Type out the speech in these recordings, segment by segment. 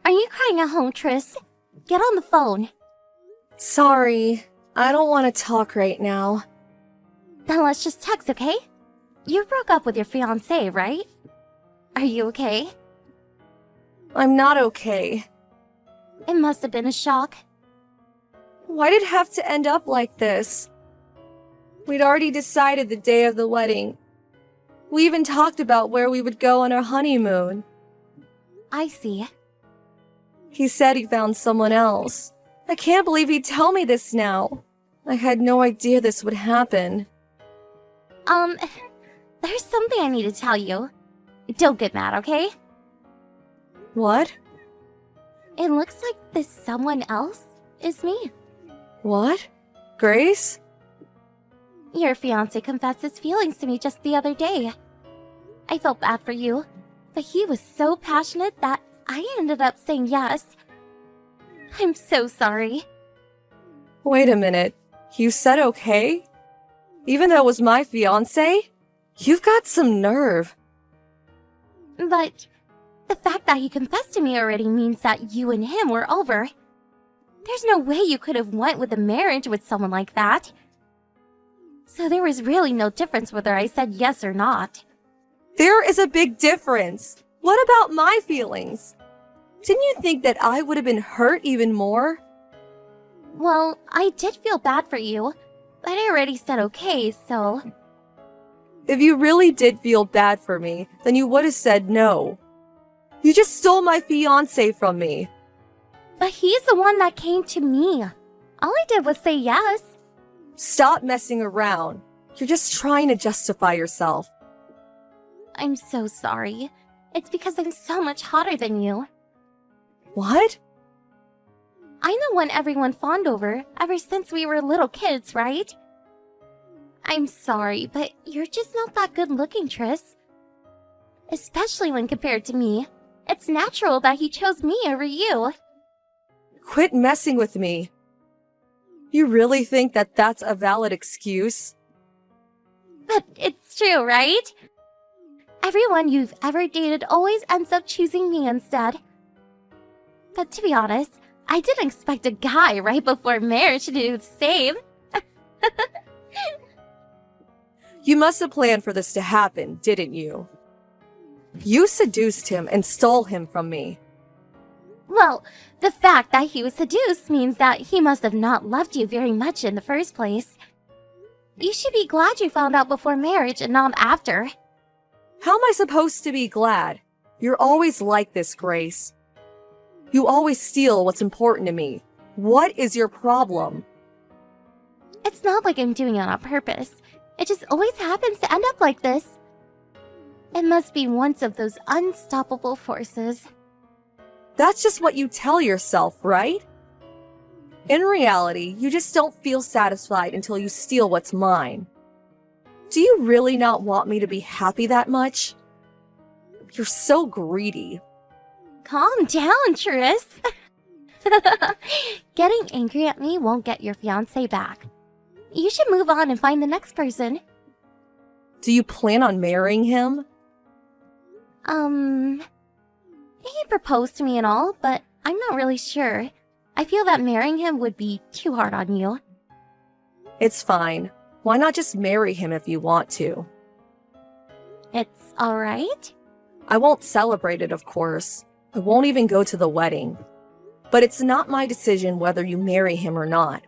Are you crying at home, Tris? Get on the phone. Sorry, I don't want to talk right now. Then let's just text, okay? You broke up with your fiancé, right? Are you okay? I'm not okay. It must have been a shock. Why did it have to end up like this? We'd already decided the day of the wedding. We even talked about where we would go on our honeymoon. I see. He said he found someone else. I can't believe he'd tell me this now. I had no idea this would happen. There's something I need to tell you. Don't get mad, okay? What? It looks like this someone else is me. What? Grace? Your fiancé confessed his feelings to me just the other day. I felt bad for you, but he was so passionate that I ended up saying yes. I'm so sorry. Wait a minute. You said okay? Even though it was my fiancé? You've got some nerve. But the fact that he confessed to me already means that you and him were over. There's no way you could have went with a marriage with someone like that. So there was really no difference whether I said yes or not. There is a big difference. What about my feelings? Didn't you think that I would have been hurt even more? Well, I did feel bad for you, but I already said okay, so... If you really did feel bad for me, then you would have said no. You just stole my fiancé from me. But he's the one that came to me. All I did was say yes. Stop messing around. You're just trying to justify yourself. I'm so sorry. It's because I'm so much hotter than you. What? I'm the one everyone fawned over ever since we were little kids, right? I'm sorry, but you're just not that good looking, Tris. Especially when compared to me. It's natural that he chose me over you. Quit messing with me. You really think that that's a valid excuse? But it's true, right? Everyone you've ever dated always ends up choosing me instead. But to be honest, I didn't expect a guy right before marriage to do the same. You must have planned for this to happen, didn't you? You seduced him and stole him from me. Well, the fact that he was seduced means that he must have not loved you very much in the first place. You should be glad you found out before marriage and not after. How am I supposed to be glad? You're always like this, Grace. You always steal what's important to me. What is your problem? It's not like I'm doing it on purpose. It just always happens to end up like this. It must be one of those unstoppable forces. That's just what you tell yourself, right? In reality, you just don't feel satisfied until you steal what's mine. Do you really not want me to be happy that much? You're so greedy. Calm down, Tris. Getting angry at me won't get your fiancé back. You should move on and find the next person. Do you plan on marrying him? He proposed to me and all, but I'm not really sure. I feel that marrying him would be too hard on you. It's fine. Why not just marry him if you want to? It's alright? I won't celebrate it, of course. I won't even go to the wedding. But it's not my decision whether you marry him or not.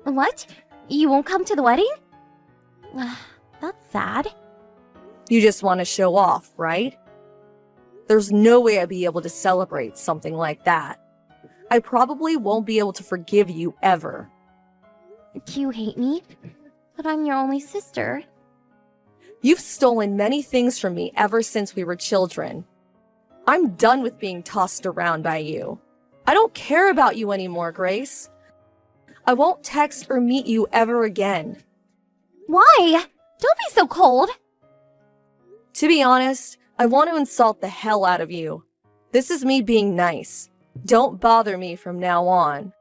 What? You won't come to the wedding? That's sad. You just want to show off, right? There's no way I'd be able to celebrate something like that. I probably won't be able to forgive you ever. Do you hate me? But I'm your only sister. You've stolen many things from me ever since we were children. I'm done with being tossed around by you. I don't care about you anymore, Grace. I won't text or meet you ever again. Why? Don't be so cold. To be honest, I want to insult the hell out of you. This is me being nice. Don't bother me from now on.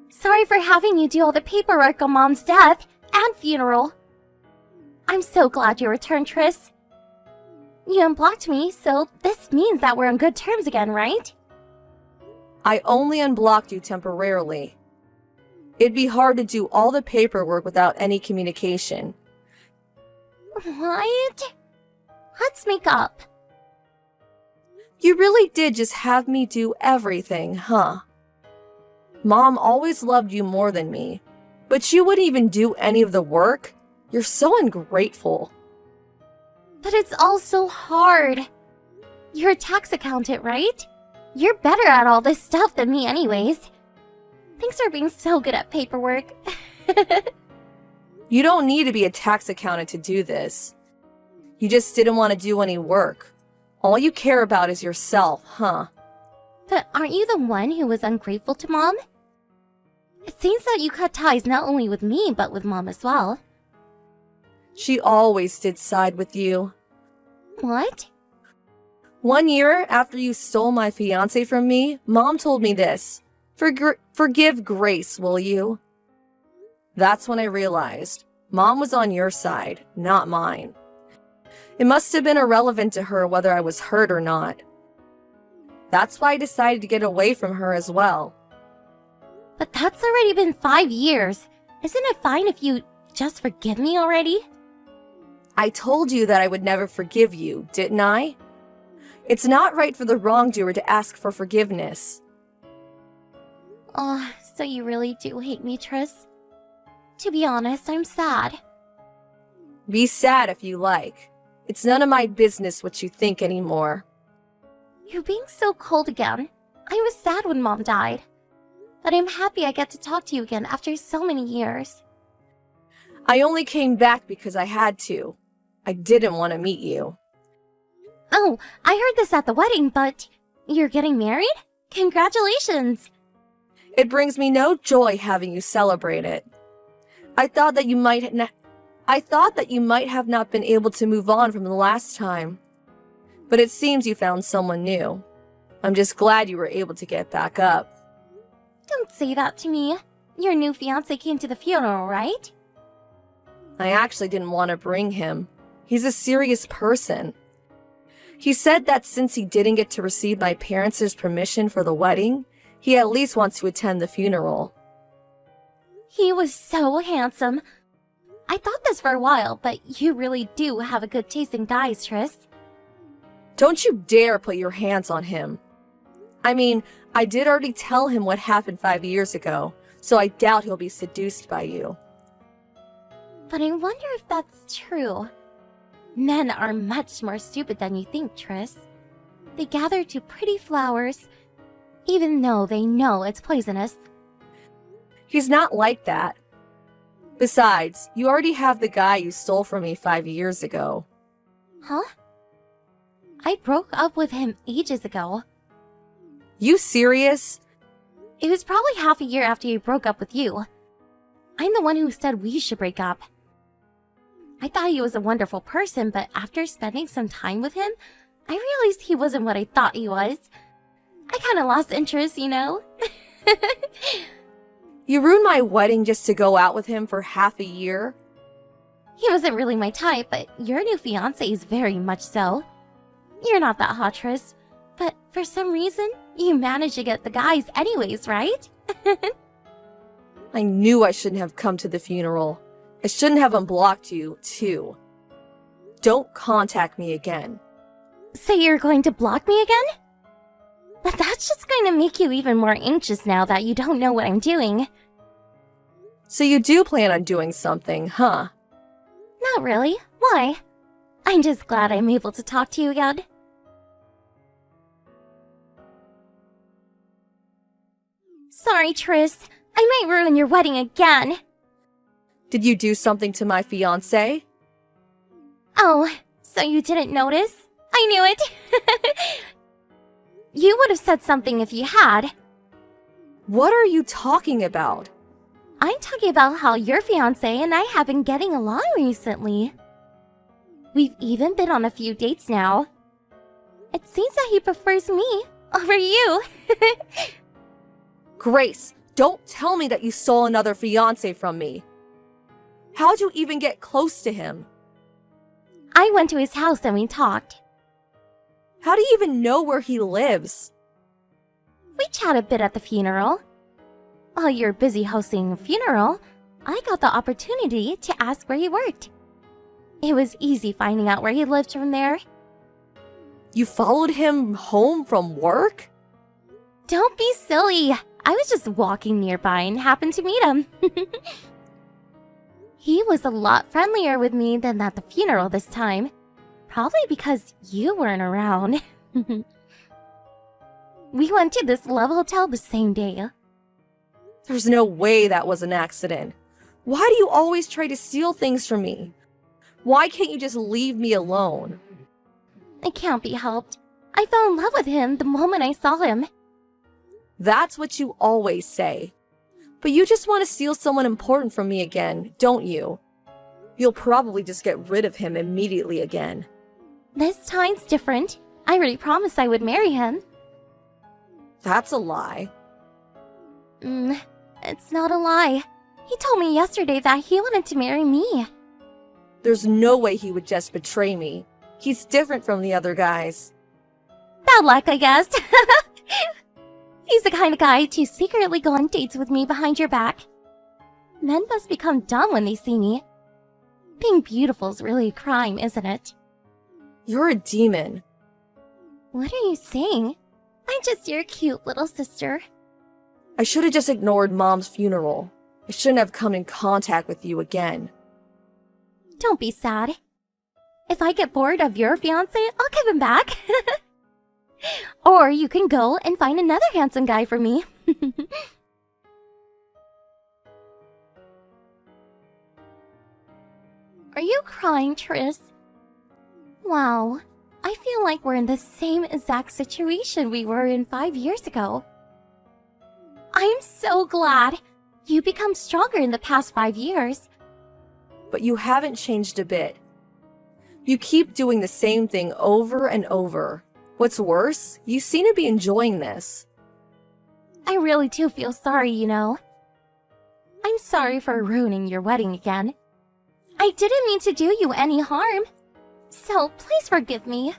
Sorry for having you do all the paperwork on Mom's death and funeral. I'm so glad you returned, Tris. You unblocked me, so this means that we're on good terms again, right? I only unblocked you temporarily. It'd be hard to do all the paperwork without any communication. What? Let's make up. You really did just have me do everything, huh? Mom always loved you more than me, but you wouldn't even do any of the work? You're so ungrateful. But it's all so hard. You're a tax accountant, right? You're better at all this stuff than me anyways. Thanks for being so good at paperwork. You don't need to be a tax accountant to do this. You just didn't want to do any work. All you care about is yourself, huh? But aren't you the one who was ungrateful to Mom? It seems that you cut ties not only with me, but with Mom as well. She always did side with you. What? 1 year after you stole my fiancé from me, Mom told me this. Forgive Grace, will you? That's when I realized Mom was on your side, not mine. It must have been irrelevant to her whether I was hurt or not. That's why I decided to get away from her as well. But that's already been 5 years. Isn't it fine if you just forgive me already? I told you that I would never forgive you, didn't I? It's not right for the wrongdoer to ask for forgiveness. Oh, so you really do hate me, Tris? To be honest, I'm sad. Be sad if you like. It's none of my business what you think anymore. You're being so cold again. I was sad when Mom died. But I'm happy I get to talk to you again after so many years. I only came back because I had to. I didn't want to meet you. Oh, I heard this at the wedding, but you're getting married? Congratulations! It brings me no joy having you celebrate it. I thought that you might have not been able to move on from the last time. But it seems you found someone new. I'm just glad you were able to get back up. Don't say that to me. Your new fiancé came to the funeral, right? I actually didn't want to bring him. He's a serious person. He said that since he didn't get to receive my parents' permission for the wedding, he at least wants to attend the funeral. He was so handsome. I thought this for a while, but you really do have a good taste in guys, Tris. Don't you dare put your hands on him. I mean, I did already tell him what happened 5 years ago, so I doubt he'll be seduced by you. But I wonder if that's true. Men are much more stupid than you think, Tris. They gather to pretty flowers, even though they know it's poisonous. He's not like that. Besides, you already have the guy you stole from me 5 years ago. Huh? I broke up with him ages ago. You serious? It was probably half a year after he broke up with you. I'm the one who said we should break up. I thought he was a wonderful person, but after spending some time with him, I realized he wasn't what I thought he was. I kinda lost interest, you know? You ruined my wedding just to go out with him for half a year? He wasn't really my type, but your new fiancé is very much so. You're not that hot, Tris, but for some reason, you managed to get the guys anyways, right? I knew I shouldn't have come to the funeral. I shouldn't have unblocked you, too. Don't contact me again. So you're going to block me again? But that's just going to make you even more anxious now that you don't know what I'm doing. So you do plan on doing something, huh? Not really. Why? I'm just glad I'm able to talk to you again. Sorry, Tris. I might ruin your wedding again. Did you do something to my fiancé? Oh, so you didn't notice? I knew it. You would have said something if you had. What are you talking about? I'm talking about how your fiancé and I have been getting along recently. We've even been on a few dates now. It seems that he prefers me over you. Grace, don't tell me that you stole another fiancé from me. How'd you even get close to him? I went to his house and we talked. How do you even know where he lives? We chat a bit at the funeral. While you're busy hosting a funeral, I got the opportunity to ask where he worked. It was easy finding out where he lived from there. You followed him home from work? Don't be silly. I was just walking nearby and happened to meet him. He was a lot friendlier with me than at the funeral this time. Probably because you weren't around. We went to this love hotel the same day. There's no way that was an accident. Why do you always try to steal things from me? Why can't you just leave me alone? It can't be helped. I fell in love with him the moment I saw him. That's what you always say. But you just want to steal someone important from me again, don't you? You'll probably just get rid of him immediately again. This time's different. I already promised I would marry him. That's a lie. It's not a lie. He told me yesterday that he wanted to marry me. There's no way he would just betray me. He's different from the other guys. Bad luck, I guess. He's the kind of guy to secretly go on dates with me behind your back. Men must become dumb when they see me. Being beautiful's really a crime, isn't it? You're a demon. What are you saying? I'm just your cute little sister. I should have just ignored Mom's funeral. I shouldn't have come in contact with you again. Don't be sad. If I get bored of your fiancé, I'll give him back. Or you can go and find another handsome guy for me. Are you crying, Tris? Wow, I feel like we're in the same exact situation we were in 5 years ago. I'm so glad. You become stronger in the past 5 years. But you haven't changed a bit. You keep doing the same thing over and over. What's worse, you seem to be enjoying this. I really do feel sorry, you know. I'm sorry for ruining your wedding again. I didn't mean to do you any harm. So please forgive me.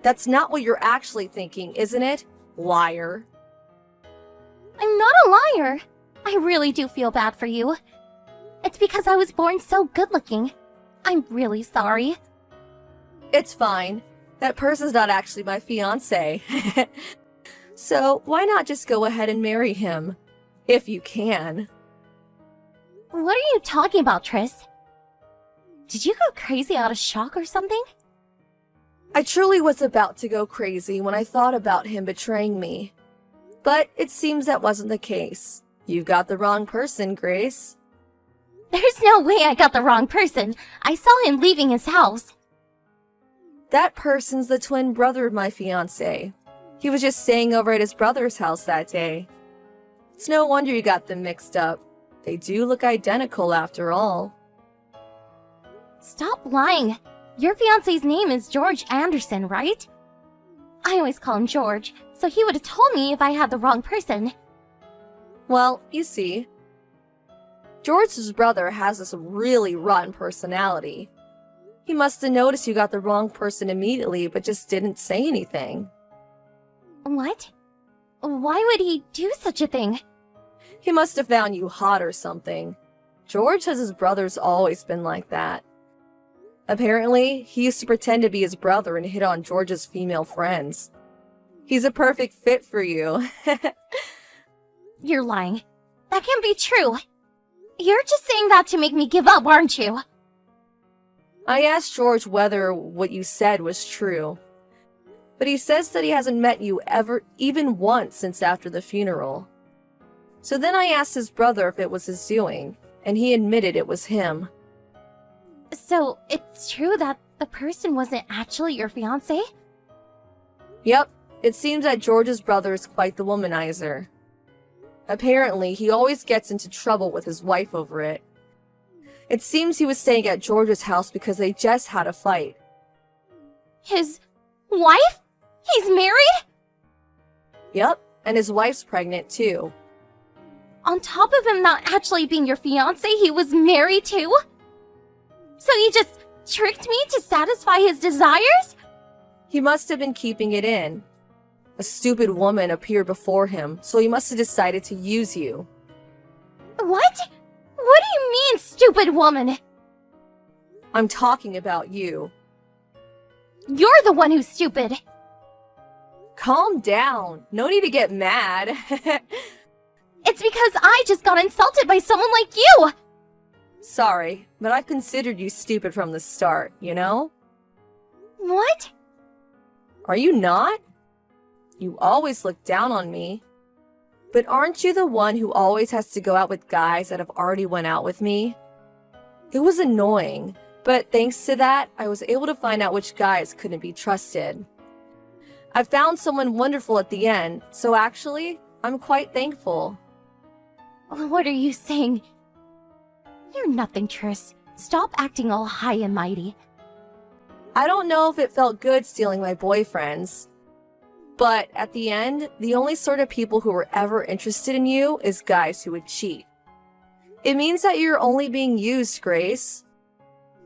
That's not what you're actually thinking, isn't it? Liar. I'm not a liar. I really do feel bad for you. It's because I was born so good-looking. I'm really sorry. It's fine. That person's not actually my fiancé. So why not just go ahead and marry him? If you can. What are you talking about, Tris? Did you go crazy out of shock or something? I truly was about to go crazy when I thought about him betraying me. But it seems that wasn't the case. You've got the wrong person, Grace. There's no way I got the wrong person. I saw him leaving his house. That person's the twin brother of my fiancé. He was just staying over at his brother's house that day. It's no wonder you got them mixed up. They do look identical after all. Stop lying. Your fiancé's name is George Anderson, right? I always call him George, so he would have told me if I had the wrong person. Well, you see, George's brother has this really rotten personality. He must have noticed you got the wrong person immediately, but just didn't say anything. What? Why would he do such a thing? He must have found you hot or something. George says his brother's always been like that. Apparently, he used to pretend to be his brother and hit on George's female friends. He's a perfect fit for you. You're lying. That can't be true. You're just saying that to make me give up, aren't you? I asked George whether what you said was true. But he says that he hasn't met you even once since after the funeral. So then I asked his brother if it was his doing, and he admitted it was him. So, it's true that the person wasn't actually your fiancé? Yep, it seems that George's brother is quite the womanizer. Apparently, he always gets into trouble with his wife over it. It seems he was staying at George's house because they just had a fight. His wife? He's married? Yep, and his wife's pregnant too. On top of him not actually being your fiancé, he was married too? So he just tricked me to satisfy his desires? He must have been keeping it in. A stupid woman appeared before him, so he must have decided to use you. What? What do you mean, stupid woman? I'm talking about you. You're the one who's stupid. Calm down. No need to get mad. It's because I just got insulted by someone like you! Sorry, but I've considered you stupid from the start, you know? What? Are you not? You always look down on me. But aren't you the one who always has to go out with guys that have already went out with me? It was annoying, but thanks to that, I was able to find out which guys couldn't be trusted. I found someone wonderful at the end, so actually, I'm quite thankful. What are you saying? You're nothing, Triss. Stop acting all high and mighty. I don't know if it felt good stealing my boyfriends. But at the end, the only sort of people who were ever interested in you is guys who would cheat. It means that you're only being used, Grace.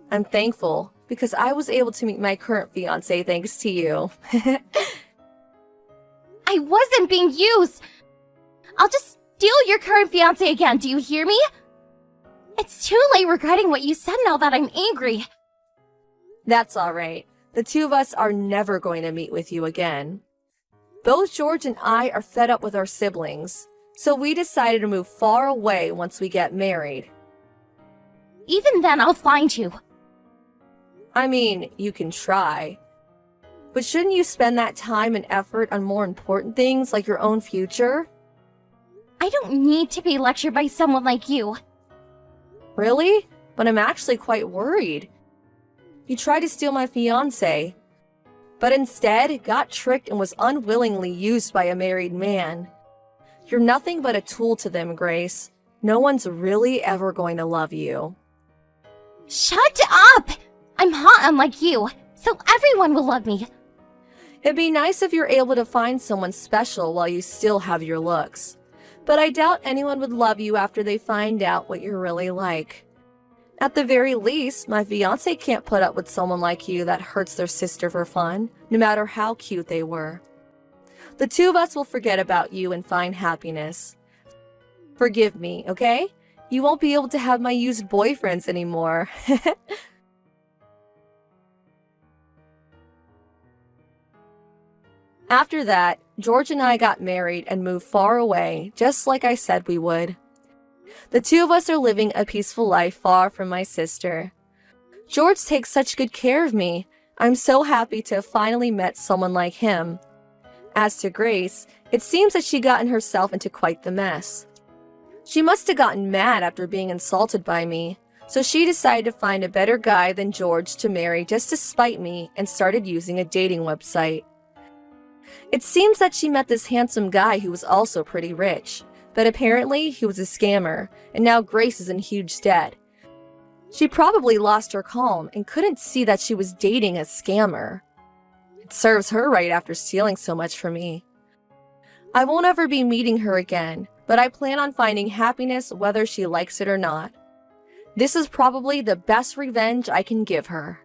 I'm thankful because I was able to meet my current fiancé thanks to you. I wasn't being used! I'll just steal your current fiancé again, do you hear me? It's too late regretting what you said now that I'm angry. That's alright. The two of us are never going to meet with you again. Both George and I are fed up with our siblings, so we decided to move far away once we get married. Even then, I'll find you. I mean, you can try. But shouldn't you spend that time and effort on more important things like your own future? I don't need to be lectured by someone like you. Really? But I'm actually quite worried. You tried to steal my fiancé, but instead got tricked and was unwillingly used by a married man. You're nothing but a tool to them, Grace. No one's really ever going to love you. Shut up! I'm hot unlike you, so everyone will love me. It'd be nice if you're able to find someone special while you still have your looks. But I doubt anyone would love you after they find out what you're really like. At the very least, my fiancé can't put up with someone like you that hurts their sister for fun, no matter how cute they were. The two of us will forget about you and find happiness. Forgive me, okay? You won't be able to have my used boyfriends anymore. After that, George and I got married and moved far away, just like I said we would. The two of us are living a peaceful life far from my sister. George takes such good care of me. I'm so happy to have finally met someone like him. As to Grace, it seems that she gotten herself into quite the mess. She must have gotten mad after being insulted by me, so she decided to find a better guy than George to marry just to spite me and started using a dating website. It seems that she met this handsome guy who was also pretty rich, but apparently he was a scammer, and now Grace is in huge debt. She probably lost her calm and couldn't see that she was dating a scammer. It serves her right after stealing so much from me. I won't ever be meeting her again, but I plan on finding happiness whether she likes it or not. This is probably the best revenge I can give her.